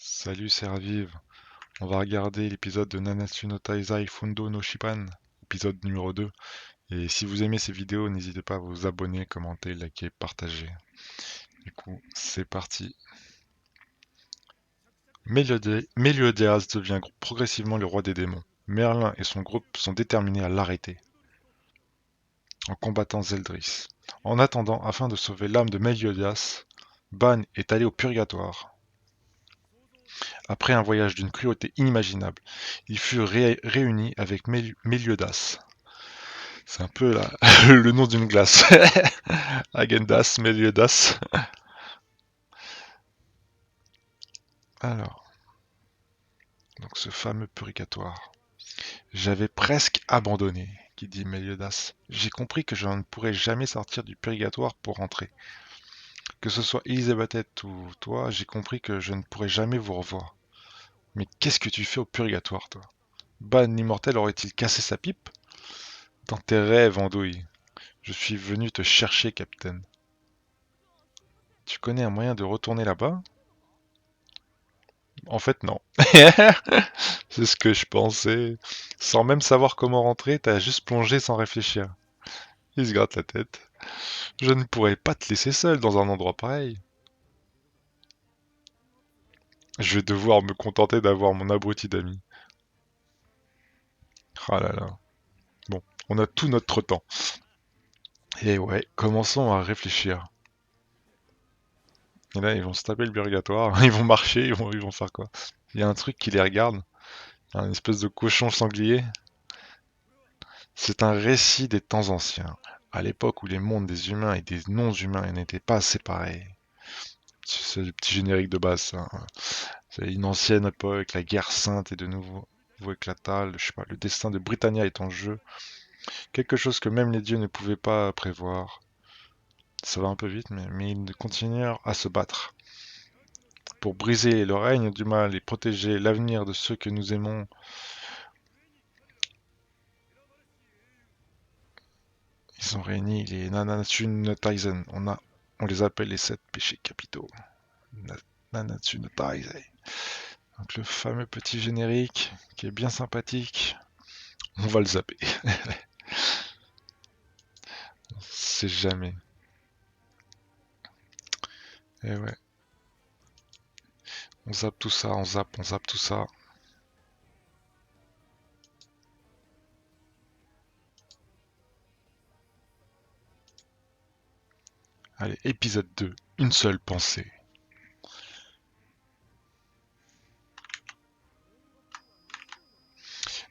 Salut, c'est Raviv. On va regarder l'épisode de Nanatsu no Taizai Fundo no Shipan, épisode numéro 2. Et si vous aimez ces vidéos, n'hésitez pas à vous abonner, commenter, liker, partager. Du coup, c'est parti. Méliodas devient progressivement le roi des démons. Merlin et son groupe sont déterminés à l'arrêter, en combattant Zeldris. En attendant, afin de sauver l'âme de Méliodas, Ban est allé au purgatoire. Après un voyage d'une cruauté inimaginable, il fut réuni avec Méliodas. C'est un peu le nom d'une glace. Agendas, Meliodas. Alors, donc ce fameux purgatoire. J'avais presque abandonné, qui dit Meliodas. J'ai compris que je ne pourrais jamais sortir du purgatoire pour rentrer. Que ce soit Elisabeth ou toi, j'ai compris que je ne pourrais jamais vous revoir. Mais qu'est-ce que tu fais au purgatoire, toi? Ban l'immortel aurait-il cassé sa pipe? Dans tes rêves, andouille. Je suis venu te chercher, capitaine. Tu connais un moyen de retourner là-bas? En fait, non. C'est ce que je pensais. Sans même savoir comment rentrer, t'as juste plongé sans réfléchir. Il se gratte la tête. Je ne pourrais pas te laisser seul dans un endroit pareil. Je vais devoir me contenter d'avoir mon abruti d'ami. Ah là là. Bon, on a tout notre temps. Et ouais, commençons à réfléchir. Et là, ils vont se taper le purgatoire, ils vont marcher, ils vont faire quoi? Il y a un truc qui les regarde, un espèce de cochon sanglier. C'est un récit des temps anciens, à l'époque où les mondes des humains et des non-humains n'étaient pas séparés. C'est le petit générique de base, ça. C'est une ancienne époque, la guerre sainte et de nouveau éclata, je sais pas, le destin de Britannia est en jeu. Quelque chose que même les dieux ne pouvaient pas prévoir. Ça va un peu vite, mais ils continuèrent à se battre. Pour briser le règne du mal et protéger l'avenir de ceux que nous aimons, ils ont réuni les Nanatsu no Taisen. On les appelle les 7 péchés capitaux. Nanatsu no Taizai. Donc le fameux petit générique qui est bien sympathique. On va le zapper. C'est jamais. Et ouais. On zappe tout ça, on zappe tout ça. Allez, épisode 2. Une seule pensée.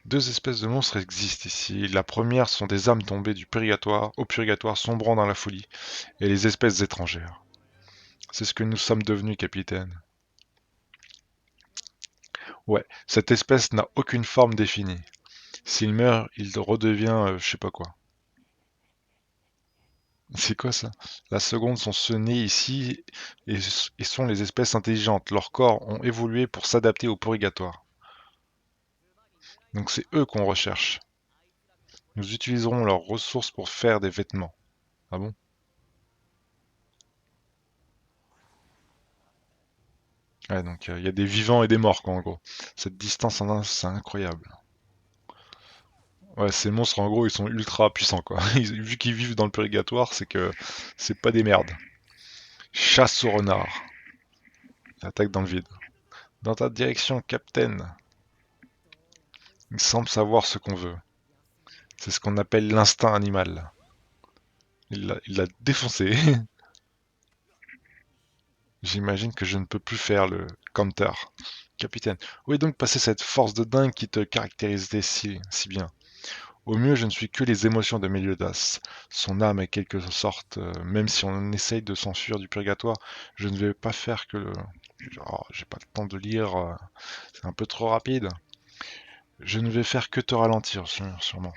Deux espèces de monstres existent ici. La première sont des âmes tombées du purgatoire, au purgatoire sombrant dans la folie, et les espèces étrangères. C'est ce que nous sommes devenus, capitaine. Ouais, cette espèce n'a aucune forme définie. S'il meurt, il redevient je sais pas quoi. C'est quoi ça? La seconde sont ceux nés ici et sont les espèces intelligentes. Leurs corps ont évolué pour s'adapter au purgatoire. Donc c'est eux qu'on recherche. Nous utiliserons leurs ressources pour faire des vêtements. Ah bon? Ouais, donc il y a des vivants et des morts, quoi, en gros. Cette distance en un, c'est incroyable. Ouais, ces monstres, en gros, ils sont ultra puissants, quoi. Vu qu'ils vivent dans le purgatoire, c'est que c'est pas des merdes. Chasse au renard. Attaque dans le vide. Dans ta direction, Captain. Il semble savoir ce qu'on veut. C'est ce qu'on appelle l'instinct animal. Il l'a défoncé. J'imagine que je ne peux plus faire le counter. Capitaine, où est donc passée cette force de dingue qui te caractérisait si bien? Au mieux, je ne suis que les émotions de Méliodas. Son âme est quelque sorte, même si on essaye de s'enfuir du purgatoire, je ne vais pas faire que le... Oh, j'ai pas le temps de lire, c'est un peu trop rapide. Je ne vais faire que te ralentir, sûrement.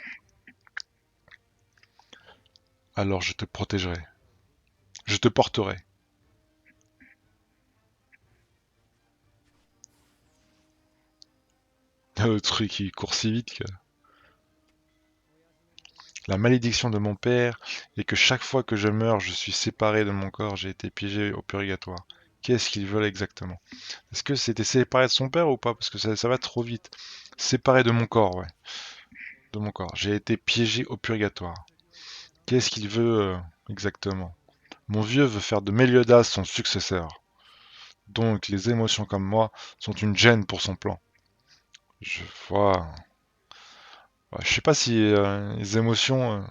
Alors je te protégerai. Je te porterai. Le truc, il court si vite que... La malédiction de mon père est que chaque fois que je meurs, je suis séparé de mon corps, j'ai été piégé au purgatoire. Qu'est-ce qu'ils veulent exactement? Est-ce que c'était séparé de son père ou pas? Parce que ça va trop vite. Séparé de mon corps, ouais. De mon corps. J'ai été piégé au purgatoire. Qu'est-ce qu'il veut exactement? Mon vieux veut faire de Meliodas son successeur. Donc les émotions comme moi sont une gêne pour son plan. Je vois. Ouais, je sais pas si les émotions,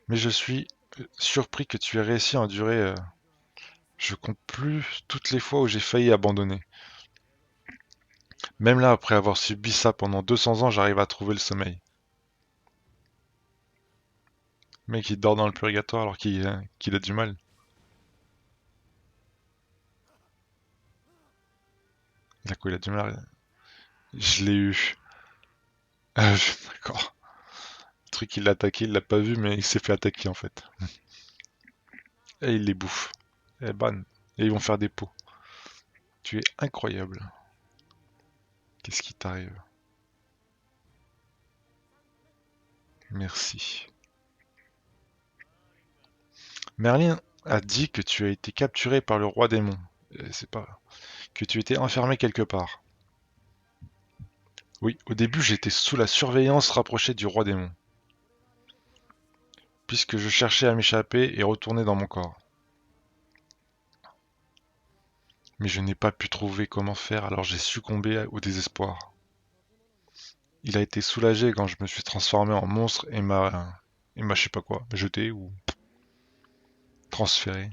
mais je suis surpris que tu aies réussi à endurer. Je compte plus toutes les fois où j'ai failli abandonner. Même là, après avoir subi ça pendant 200 ans, j'arrive à trouver le sommeil. Le mec, il dort dans le purgatoire alors qu'il a du mal. Il a quoi, il a du mal. Je l'ai eu. D'accord. Le truc, il l'a attaqué, il l'a pas vu, mais il s'est fait attaquer en fait. Et il les bouffe. Et ban. Et ils vont faire des pots. Tu es incroyable. Qu'est-ce qui t'arrive? Merci. Merlin a dit que tu as été capturé par le roi démon. C'est pas... Que tu étais enfermé quelque part. Oui, au début j'étais sous la surveillance rapprochée du roi démon, puisque je cherchais à m'échapper et retourner dans mon corps. Mais je n'ai pas pu trouver comment faire, alors j'ai succombé au désespoir. Il a été soulagé quand je me suis transformé en monstre et m'a je sais pas quoi, jeté ou transféré.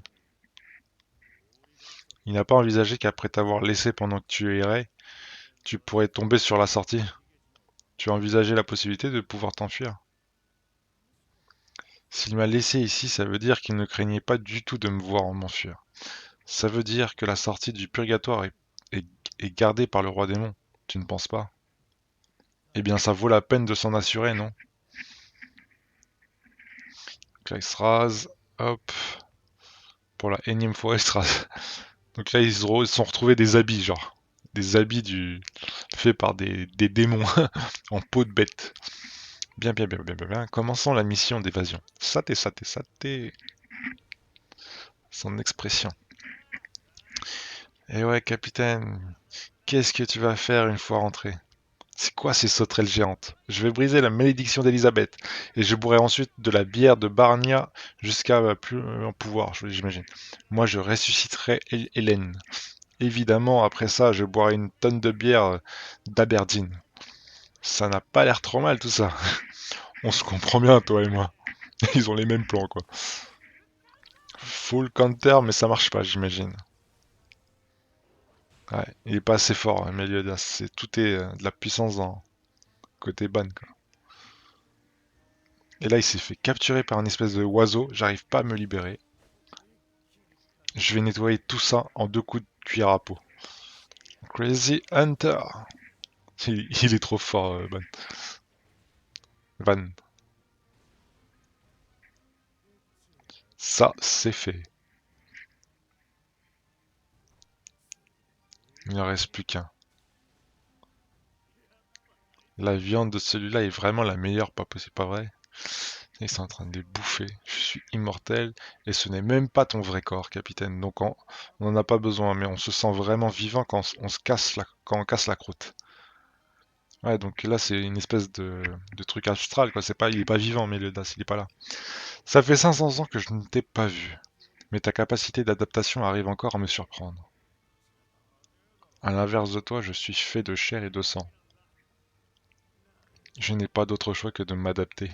Il n'a pas envisagé qu'après t'avoir laissé pendant que tu errais, tu pourrais tomber sur la sortie. Tu as envisagé la possibilité de pouvoir t'enfuir. S'il m'a laissé ici, ça veut dire qu'il ne craignait pas du tout de me voir en m'enfuir. Ça veut dire que la sortie du purgatoire est- est gardée par le roi démon. Tu ne penses pas? Eh bien, ça vaut la peine de s'en assurer, non? Donc là, il se rase. Hop. Pour la énième fois, il se rase. Donc là, ils se sont retrouvés des habits, genre. Des habits faits par des démons en peau de bête. Bien, bien, bien, bien, bien, bien. Commençons la mission d'évasion. Saté, saté, saté. Son expression. Eh ouais, capitaine, qu'est-ce que tu vas faire une fois rentré? C'est quoi ces sauterelles géantes? Je vais briser la malédiction d'Elisabeth, et je boirai ensuite de la bière de Barnia jusqu'à plus en pouvoir, j'imagine. Moi, je ressusciterai Hélène. Évidemment, après ça, je boirai une tonne de bière d'Aberdeen. Ça n'a pas l'air trop mal tout ça. On se comprend bien, toi et moi. Ils ont les mêmes plans, quoi. Full counter, mais ça marche pas, j'imagine. Ouais, il est pas assez fort, hein, Meliodas. Tout est de la puissance dans côté ban, quoi. Et là, il s'est fait capturer par un espèce de oiseau. J'arrive pas à me libérer. Je vais nettoyer tout ça en 2 coups de cuillère à peau. Crazy Hunter. Il est trop fort, Van. Van. Ça, c'est fait. Il n'en reste plus qu'un. La viande de celui-là est vraiment la meilleure, pas possible, pas vrai? Ils sont en train de les bouffer. Je suis immortel et ce n'est même pas ton vrai corps, capitaine. Donc on n'en a pas besoin, mais on se sent vraiment vivant quand quand on casse la croûte. Ouais, donc là c'est une espèce de truc astral, quoi. Il est pas vivant, mais le Das, il est pas là. Ça fait 500 ans que je ne t'ai pas vu, mais ta capacité d'adaptation arrive encore à me surprendre. À l'inverse de toi, je suis fait de chair et de sang. Je n'ai pas d'autre choix que de m'adapter.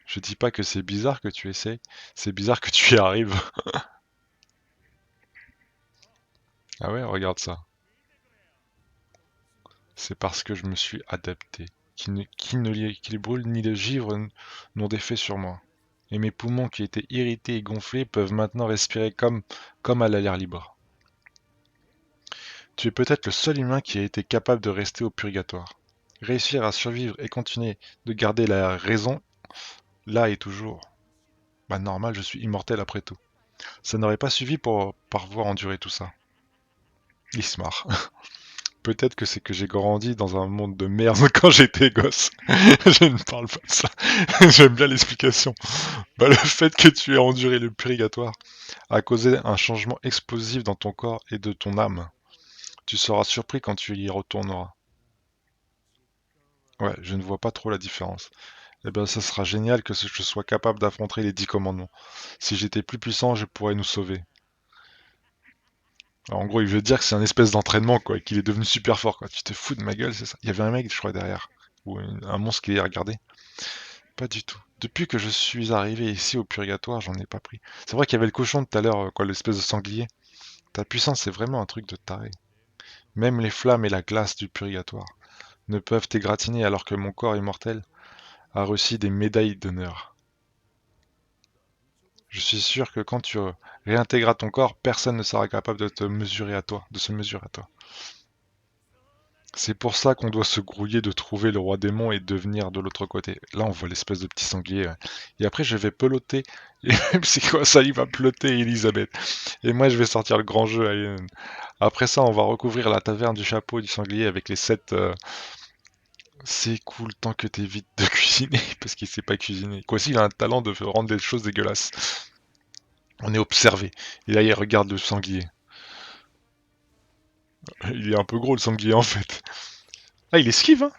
Je dis pas que c'est bizarre que tu essaies, c'est bizarre que tu y arrives. Ah ouais, regarde ça. C'est parce que je me suis adapté. Qui les brûle ni le givre n'ont d'effet sur moi. Et mes poumons qui étaient irrités et gonflés peuvent maintenant respirer comme à l'air libre. Tu es peut-être le seul humain qui a été capable de rester au purgatoire. Réussir à survivre et continuer de garder la raison, là et toujours. Bah normal, je suis immortel après tout. Ça n'aurait pas suffi pour pouvoir endurer tout ça. Il se marre. Peut-être que c'est que j'ai grandi dans un monde de merde quand j'étais gosse. Je ne parle pas de ça. J'aime bien l'explication. Bah, le fait que tu aies enduré le purgatoire a causé un changement explosif dans ton corps et de ton âme. Tu seras surpris quand tu y retourneras. Ouais, je ne vois pas trop la différence. Eh ben, ça sera génial que je sois capable d'affronter les 10 commandements. Si j'étais plus puissant, je pourrais nous sauver. Alors, en gros, il veut dire que c'est un espèce d'entraînement, quoi, qu'il est devenu super fort, quoi. Tu te fous de ma gueule, c'est ça? Il y avait un mec, je crois, derrière. Ou un monstre qui les regardait. Pas du tout. Depuis que je suis arrivé ici au purgatoire, j'en ai pas pris. C'est vrai qu'il y avait le cochon de tout à l'heure, quoi, l'espèce de sanglier. Ta puissance, c'est vraiment un truc de taré. Même les flammes et la glace du purgatoire ne peuvent t'égratigner alors que mon corps immortel a reçu des médailles d'honneur. Je suis sûr que quand tu réintégreras ton corps, personne ne sera capable de te mesurer à toi, de se mesurer à toi. C'est pour ça qu'on doit se grouiller de trouver le roi démon et de venir de l'autre côté. Là, on voit l'espèce de petit sanglier. Ouais. Et après, je vais peloter. Et c'est quoi ça? Il va peloter Elisabeth. Et moi, je vais sortir le grand jeu. Allez. Après ça, on va recouvrir la taverne du chapeau du sanglier avec les 7. C'est cool tant que t'évites de cuisiner, parce qu'il sait pas cuisiner. Quoi si, il a un talent de rendre des choses dégueulasses. On est observé. Et là, il regarde le sanglier. Il est un peu gros, le sanglier, en fait. Ah, il esquive, hein?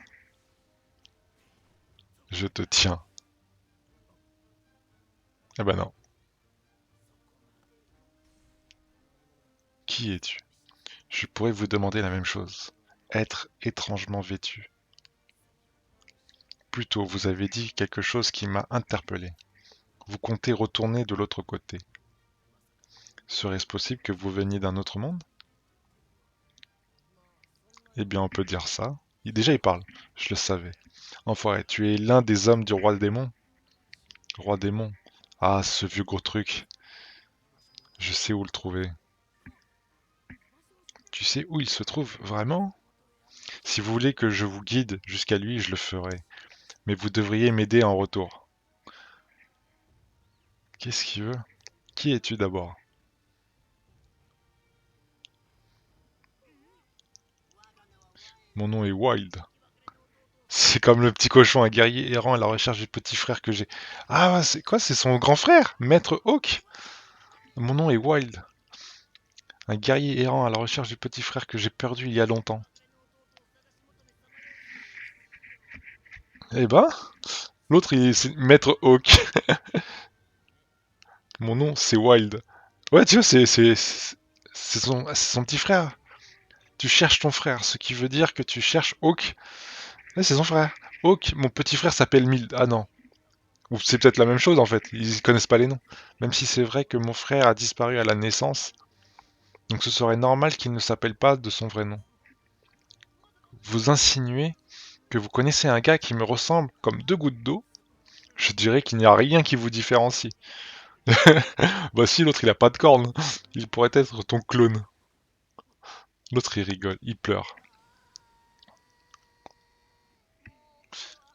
Je te tiens. Ah bah non. Qui es-tu? Je pourrais vous demander la même chose. Être étrangement vêtu. Plutôt, vous avez dit quelque chose qui m'a interpellé. Vous comptez retourner de l'autre côté. Serait-ce possible que vous veniez d'un autre monde? Eh bien, on peut dire ça. Déjà, il parle. Je le savais. Enfoiré, tu es l'un des hommes du roi démon? Roi démon. Ah, ce vieux gros truc. Je sais où le trouver. Tu sais où il se trouve vraiment? Si vous voulez que je vous guide jusqu'à lui, je le ferai. Mais vous devriez m'aider en retour. Qu'est-ce qu'il veut? Qui es-tu d'abord? Mon nom est Wild. C'est comme le petit cochon, un guerrier errant à la recherche du petit frère que j'ai. Ah, c'est quoi? C'est son grand frère? Maître Hawk? Mon nom est Wild. Un guerrier errant à la recherche du petit frère que j'ai perdu il y a longtemps. Eh ben, l'autre, c'est Maître Hawk. Mon nom, c'est Wild. Ouais, tu vois, c'est son petit frère. Tu cherches ton frère, ce qui veut dire que tu cherches Hawk. Ouais, c'est son frère. Hawk, mon petit frère s'appelle Mild. Ah non. Ou c'est peut-être la même chose en fait, ils connaissent pas les noms. Même si c'est vrai que mon frère a disparu à la naissance, donc ce serait normal qu'il ne s'appelle pas de son vrai nom. Vous insinuez que vous connaissez un gars qui me ressemble comme deux gouttes d'eau? Je dirais qu'il n'y a rien qui vous différencie. Bah si, l'autre il a pas de cornes. Il pourrait être ton clone. L'autre il rigole, il pleure.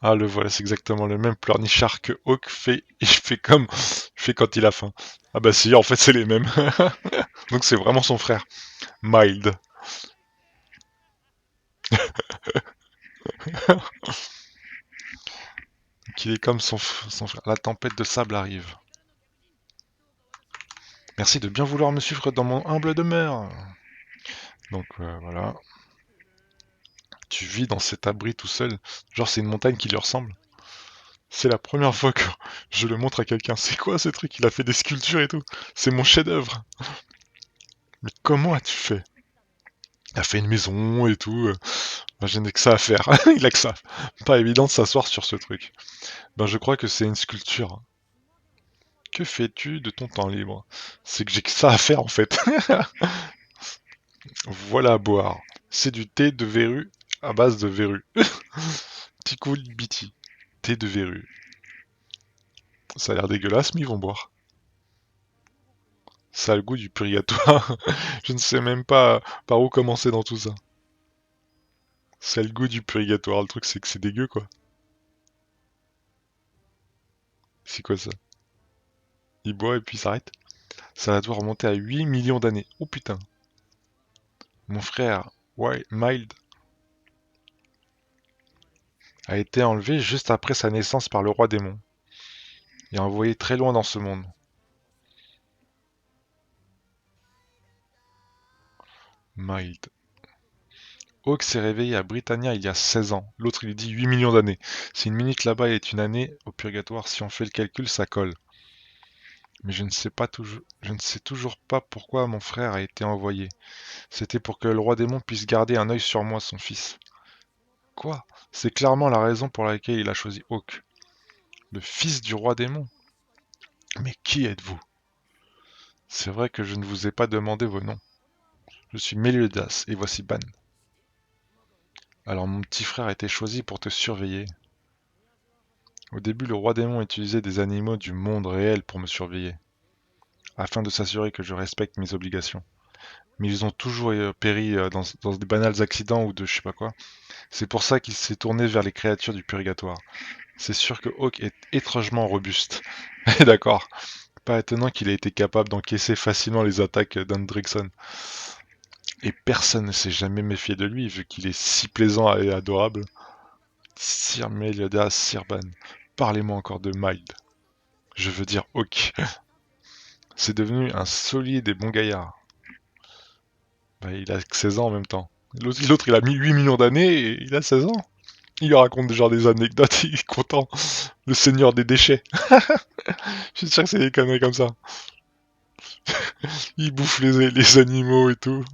Ah le voilà, c'est exactement le même pleurnichard que Hawk fait. Il fait quand il a faim. Ah bah si, en fait c'est les mêmes. Donc c'est vraiment son frère. Mild. Qu'il est comme son frère. La tempête de sable arrive. Merci de bien vouloir me suivre dans mon humble demeure. Donc voilà. Tu vis dans cet abri tout seul. Genre c'est une montagne qui lui ressemble. C'est la première fois que je le montre à quelqu'un. C'est quoi ce truc? Il a fait des sculptures et tout. C'est mon chef-d'œuvre. Mais comment as-tu fait? Il a fait une maison et tout. Ben, je n'ai que ça à faire. Il a que ça. Pas évident de s'asseoir sur ce truc. Ben je crois que c'est une sculpture. Que fais-tu de ton temps libre? C'est que j'ai que ça à faire en fait. Voilà à boire. C'est du thé de verrue à base de verrue. Ticoul biti. Thé de verrue. Ça a l'air dégueulasse, mais ils vont boire. Ça a le goût du purgatoire. Je ne sais même pas par où commencer dans tout ça. Ça a le goût du purgatoire. Le truc, c'est que c'est dégueu, quoi. C'est quoi ça? Il boit et puis il s'arrête. Ça doit remonter à 8 millions d'années. Oh putain. Mon frère, Mild, a été enlevé juste après sa naissance par le roi démon et envoyé très loin dans ce monde. Mild. Hawk s'est réveillé à Britannia il y a 16 ans. L'autre il lui dit 8 millions d'années. Si une minute là-bas est une année au purgatoire, si on fait le calcul, ça colle. Mais je ne sais toujours pas pourquoi mon frère a été envoyé. C'était pour que le roi démon puisse garder un œil sur moi, son fils. Quoi? C'est clairement la raison pour laquelle il a choisi Hawk. Le fils du roi démon? Mais qui êtes-vous? C'est vrai que je ne vous ai pas demandé vos noms. Je suis Meliodas et voici Ban. Alors mon petit frère a été choisi pour te surveiller. Au début, le roi démon utilisait des animaux du monde réel pour me surveiller, afin de s'assurer que je respecte mes obligations. Mais ils ont toujours péri dans des banals accidents ou de je sais pas quoi. C'est pour ça qu'il s'est tourné vers les créatures du purgatoire. C'est sûr que Hawk est étrangement robuste. D'accord. Pas étonnant qu'il ait été capable d'encaisser facilement les attaques d'Hendrickson. Et personne ne s'est jamais méfié de lui, vu qu'il est si plaisant et adorable. Sir Meliodas, Sir Ban, parlez-moi encore de Mild. Je veux dire Hawk. C'est devenu un solide et bon gaillard. Bah, il a que 16 ans en même temps. L'autre, il a mis 8 millions d'années et il a 16 ans. Il lui raconte genre des anecdotes, il est content. Le seigneur des déchets. Je suis sûr que c'est des conneries comme ça. Il bouffe les animaux et tout.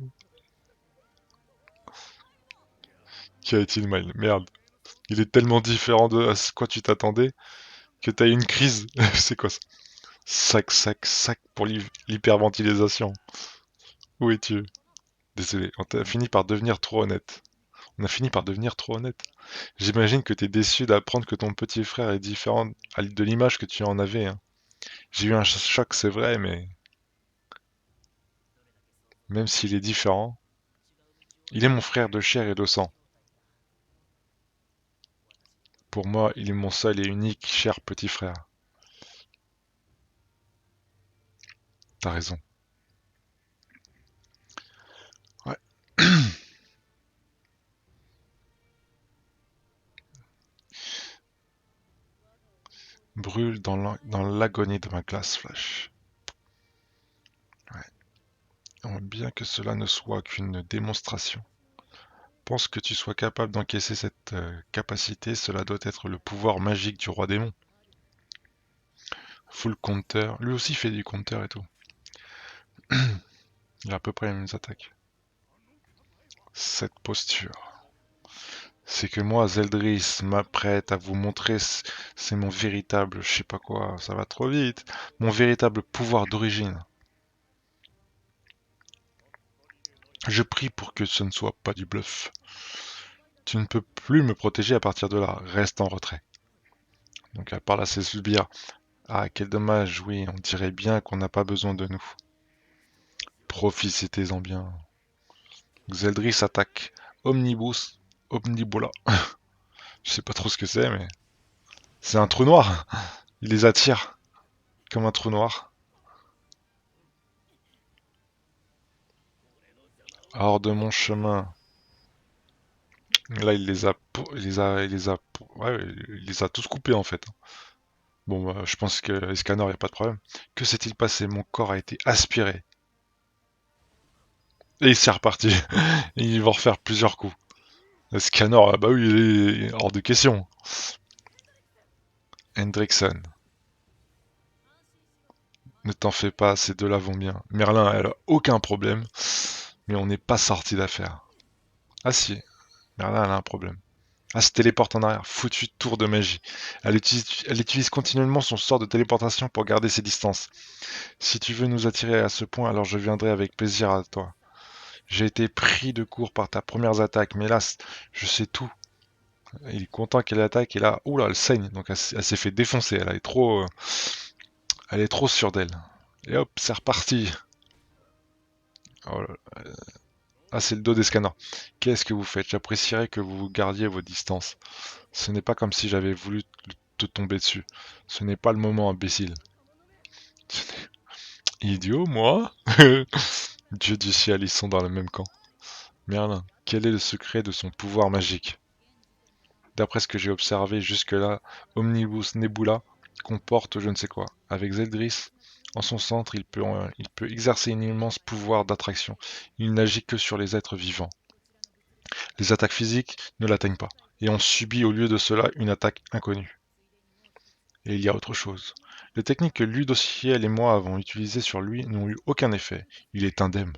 Qu'a il mal? Merde. Il est tellement différent de à ce quoi tu t'attendais que t'as eu une crise. C'est quoi ça? Sac pour l'hyperventilation. Où es-tu? Désolé, on a fini par devenir trop honnête. On a fini par devenir trop honnête. J'imagine que t'es déçu d'apprendre que ton petit frère est différent de l'image que tu en avais, hein. J'ai eu un choc, c'est vrai, mais même s'il est différent, il est mon frère de chair et de sang. Pour moi, il est mon seul et unique cher petit frère. T'as raison. Ouais. Brûle dans l'agonie de ma glace flash. Ouais. Bien que cela ne soit qu'une démonstration. Pense que tu sois capable d'encaisser cette capacité, cela doit être le pouvoir magique du roi démon. Full counter. Lui aussi fait du counter et tout. Il a à peu près les mêmes attaques. Cette posture. C'est que moi, Zeldris, m'apprête à vous montrer, c'est mon véritable, je sais pas quoi, ça va trop vite, mon véritable pouvoir d'origine. Je prie pour que ce ne soit pas du bluff. Tu ne peux plus me protéger à partir de là, reste en retrait. Donc à part là, c'est subir. Ah, quel dommage, oui, on dirait bien qu'on n'a pas besoin de nous. Profitez-en bien. Zeldris attaque. Omnibus. Omnibola. Je sais pas trop ce que c'est, mais... C'est un trou noir. Il les attire. Comme un trou noir. Hors de mon chemin. Là, ouais, il les a tous coupés en fait. Bon, bah, je pense que les scanners, y a pas de problème. Que s'est-il passé? Mon corps a été aspiré. Et c'est reparti. Ils vont refaire plusieurs coups. Le scanner, ah bah oui, il est hors de question. Hendrickson. Ne t'en fais pas, ces deux-là vont bien. Merlin, elle a aucun problème, mais on n'est pas sorti d'affaire. Ah si, Merlin, elle a un problème. Ah, se téléporte en arrière, foutu tour de magie. Elle utilise continuellement son sort de téléportation pour garder ses distances. Si tu veux nous attirer à ce point, alors je viendrai avec plaisir à toi. J'ai été pris de court par ta première attaque, mais là, je sais tout. Il est content qu'elle attaque, et là, oula, elle saigne, donc elle s'est fait défoncer, elle est trop sûre d'elle. Et hop, c'est reparti. Oh là là. Ah, c'est le dos des scanners. Qu'est-ce que vous faites? J'apprécierais que vous gardiez vos distances. Ce n'est pas comme si j'avais voulu te tomber dessus. Ce n'est pas le moment, imbécile. Idiot, moi? Dieu du ciel, ils sont dans le même camp. Merlin, quel est le secret de son pouvoir magique? D'après ce que j'ai observé jusque-là, Omnibus Nebula comporte je ne sais quoi. Avec Zeldris en son centre, il peut exercer un immense pouvoir d'attraction. Il n'agit que sur les êtres vivants. Les attaques physiques ne l'atteignent pas, et on subit au lieu de cela une attaque inconnue. Et il y a autre chose. Les techniques que Ludociel et moi avons utilisées sur lui n'ont eu aucun effet. Il est indemne.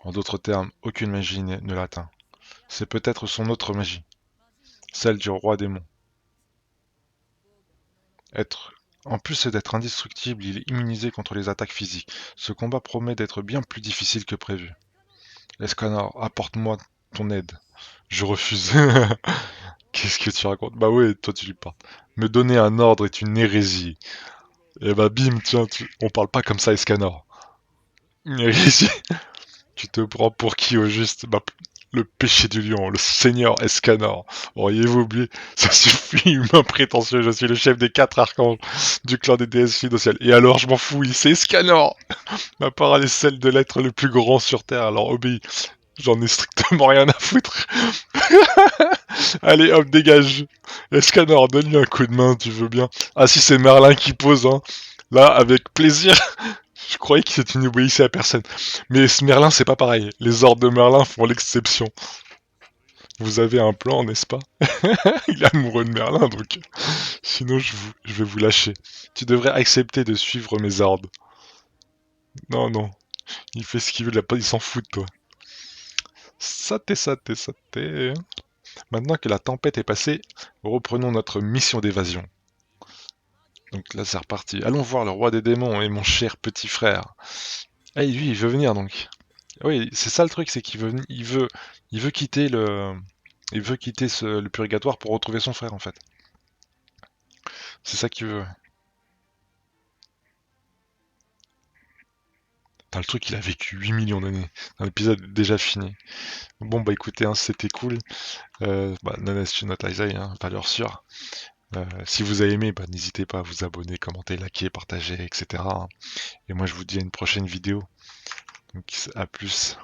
En d'autres termes, aucune magie ne l'atteint. C'est peut-être son autre magie, celle du roi démon. En plus d'être indestructible, il est immunisé contre les attaques physiques. Ce combat promet d'être bien plus difficile que prévu. Escanor, apporte-moi ton aide. Je refuse. Qu'est-ce que tu racontes? Bah ouais, toi tu lui parles. Me donner un ordre est une hérésie. Et bah bim, tiens, on parle pas comme ça, Escanor. Une hérésie. Tu te prends pour qui au juste? Bah, le péché du lion, le seigneur Escanor. Auriez-vous oublié? Ça suffit, humain prétentieux, je suis le chef des 4 archanges du clan des déesses fidociales. Et alors, je m'en fous, c'est Escanor! Ma parole est celle de l'être le plus grand sur Terre, alors obéis. J'en ai strictement rien à foutre. Allez, hop, dégage. Escanor, donne-lui un coup de main, tu veux bien. Ah si, c'est Merlin qui pose, hein. Là, avec plaisir. Je croyais que tu n'obéissais à personne. Mais ce Merlin, c'est pas pareil. Les ordres de Merlin font l'exception. Vous avez un plan, n'est-ce pas? Il est amoureux de Merlin, donc... Sinon, je vais vous lâcher. Tu devrais accepter de suivre mes ordres. Non, non. Il fait ce qu'il veut, il s'en fout de toi. Saté. Maintenant que la tempête est passée, reprenons notre mission d'évasion. Donc là, c'est reparti. Allons voir le roi des démons et mon cher petit frère. Ah, lui, il veut venir, donc. Oui, c'est ça le truc, c'est il veut quitter le purgatoire pour retrouver son frère, en fait. C'est ça qu'il veut. T'as le truc, il a vécu 8 millions d'années. Un épisode déjà fini. Bon, bah écoutez, hein, c'était cool. Nanatsu no Taizai, hein, valeur sûre. Si vous avez aimé, bah, n'hésitez pas à vous abonner, commenter, liker, partager, etc. Et moi, je vous dis à une prochaine vidéo. Donc, à plus.